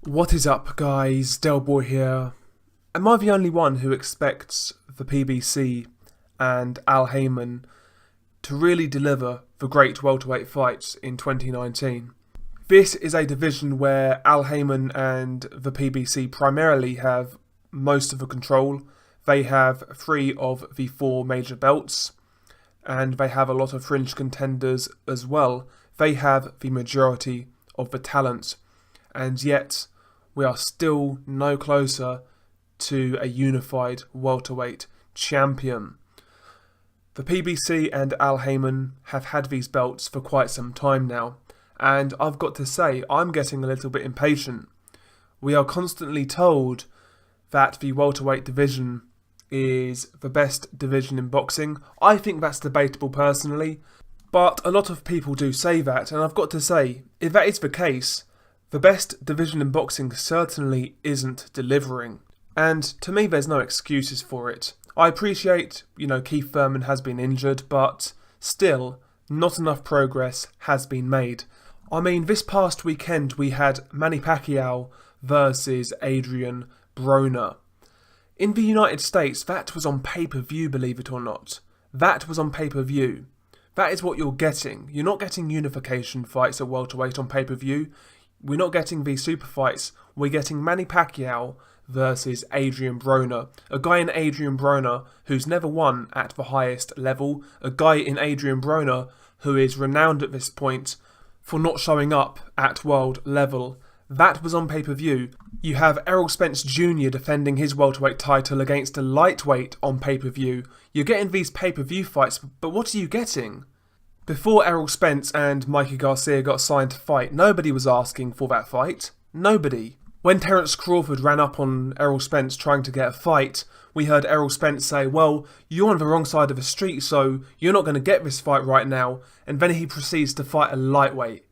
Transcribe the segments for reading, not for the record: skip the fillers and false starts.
What is up, guys? Delboy here. Am I the only one who expects the PBC and Al Haymon to really deliver the great welterweight fights in 2019? This is a division where Al Haymon and the PBC primarily have most of the control. They have 3 of the 4 major belts, and they have a lot of fringe contenders as well. They have the majority of the talent, and yet we are still no closer to a unified welterweight champion. The PBC and Al Haymon have had these belts for quite some time now, and I've got to say, I'm getting a little bit impatient. We are constantly told that the welterweight division is the best division in boxing. I think that's debatable personally, but a lot of people do say that, and I've got to say, if that is the case, the best division in boxing certainly isn't delivering. And to me, there's no excuses for it. I appreciate, Keith Thurman has been injured, but still, not enough progress has been made. I mean, this past weekend we had Manny Pacquiao versus Adrian Broner. In the United States, that was on pay-per-view, believe it or not. That was on pay-per-view. That is what you're getting. You're not getting unification fights at welterweight on pay-per-view. We're not getting these super fights. We're getting Manny Pacquiao versus Adrian Broner. A guy in Adrian Broner who's never won at the highest level. A guy in Adrian Broner who is renowned at this point for not showing up at world level. That was on pay-per-view. You have Errol Spence Jr. defending his welterweight title against a lightweight on pay-per-view. You're getting these pay-per-view fights, but what are you getting? Before Errol Spence and Mikey Garcia got signed to fight, nobody was asking for that fight. Nobody. When Terence Crawford ran up on Errol Spence trying to get a fight, we heard Errol Spence say, well, you're on the wrong side of the street, so you're not going to get this fight right now. And then he proceeds to fight a lightweight.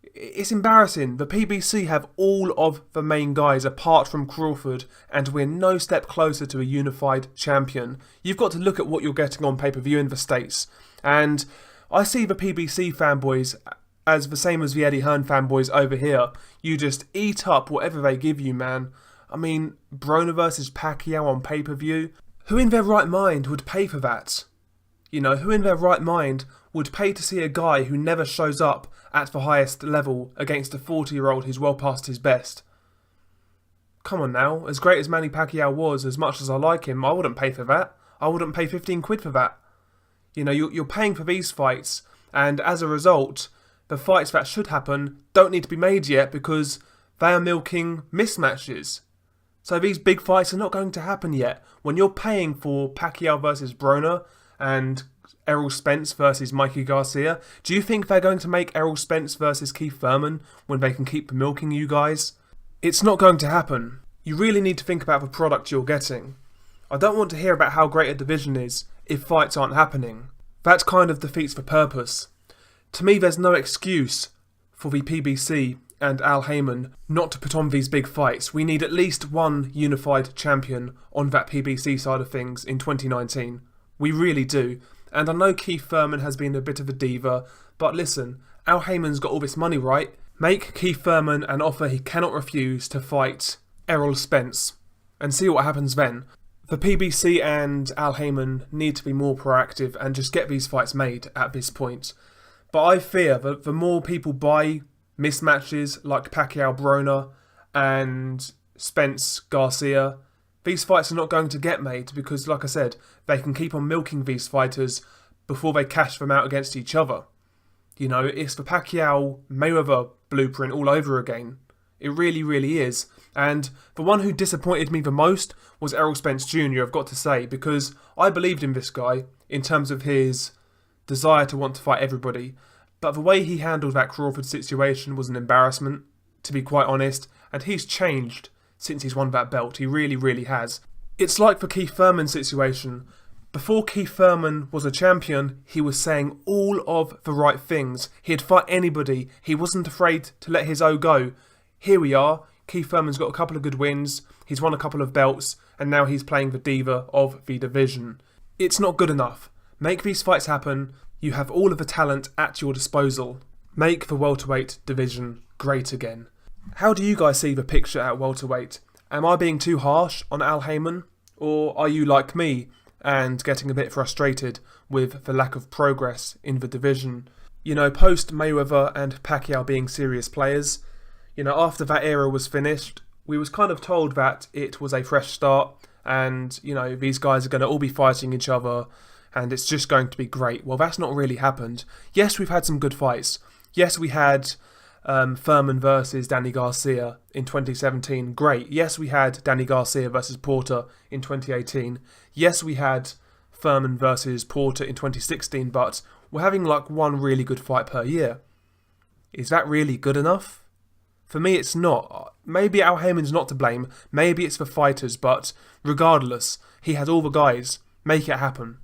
It's embarrassing. The PBC have all of the main guys apart from Crawford, and we're no step closer to a unified champion. You've got to look at what you're getting on pay-per-view in the States. And I see the PBC fanboys as the same as the Eddie Hearn fanboys over here. You just eat up whatever they give you, man. I mean, Broner versus Pacquiao on pay-per-view. Who in their right mind would pay for that? Who in their right mind would pay to see a guy who never shows up at the highest level against a 40-year-old who's well past his best? Come on now, as great as Manny Pacquiao was, as much as I like him, I wouldn't pay for that. I wouldn't pay 15 quid for that. You're paying for these fights, and as a result, the fights that should happen don't need to be made yet because they are milking mismatches. So these big fights are not going to happen yet. When you're paying for Pacquiao versus Broner and Errol Spence versus Mikey Garcia, do you think they're going to make Errol Spence versus Keith Thurman when they can keep milking you guys? It's not going to happen. You really need to think about the product you're getting. I don't want to hear about how great a division is if fights aren't happening. That kind of defeats the purpose. To me, there's no excuse for the PBC and Al Haymon not to put on these big fights. We need at least one unified champion on that PBC side of things in 2019. We really do. And I know Keith Thurman has been a bit of a diva, but listen, Al Haymon's got all this money, right? Make Keith Thurman an offer he cannot refuse to fight Errol Spence, and see what happens then. The PBC and Al Haymon need to be more proactive and just get these fights made at this point. But I fear that the more people buy mismatches like Pacquiao Broner and Spence Garcia, these fights are not going to get made because, like I said, they can keep on milking these fighters before they cash them out against each other. It's the Pacquiao-Mayweather blueprint all over again. It really, really is. And the one who disappointed me the most was Errol Spence Jr., I've got to say, because I believed in this guy in terms of his desire to want to fight everybody. But the way he handled that Crawford situation was an embarrassment, to be quite honest, and he's changed since he's won that belt. He really, really has. It's like the Keith Thurman situation. Before Keith Thurman was a champion, he was saying all of the right things. He'd fight anybody. He wasn't afraid to let his O go. Here we are. Keith Thurman's got a couple of good wins. He's won a couple of belts, and now he's playing the diva of the division. It's not good enough. Make these fights happen. You have all of the talent at your disposal. Make the welterweight division great again. How do you guys see the picture at welterweight? Am I being too harsh on Al Haymon? Or are you like me and getting a bit frustrated with the lack of progress in the division? You know, post Mayweather and Pacquiao being serious players, you know, after that era was finished, we was kind of told that it was a fresh start and, you know, these guys are going to all be fighting each other and it's just going to be great. Well, that's not really happened. Yes, we've had some good fights. Yes, we had Furman versus Danny Garcia in 2017. Great. Yes, we had Danny Garcia versus Porter in 2018. Yes, we had Furman versus Porter in 2016, but we're having like one really good fight per year. Is that really good enough? For me, it's not. Maybe Al Haymon's not to blame. Maybe it's the fighters, but regardless, he had all the guys. Make it happen.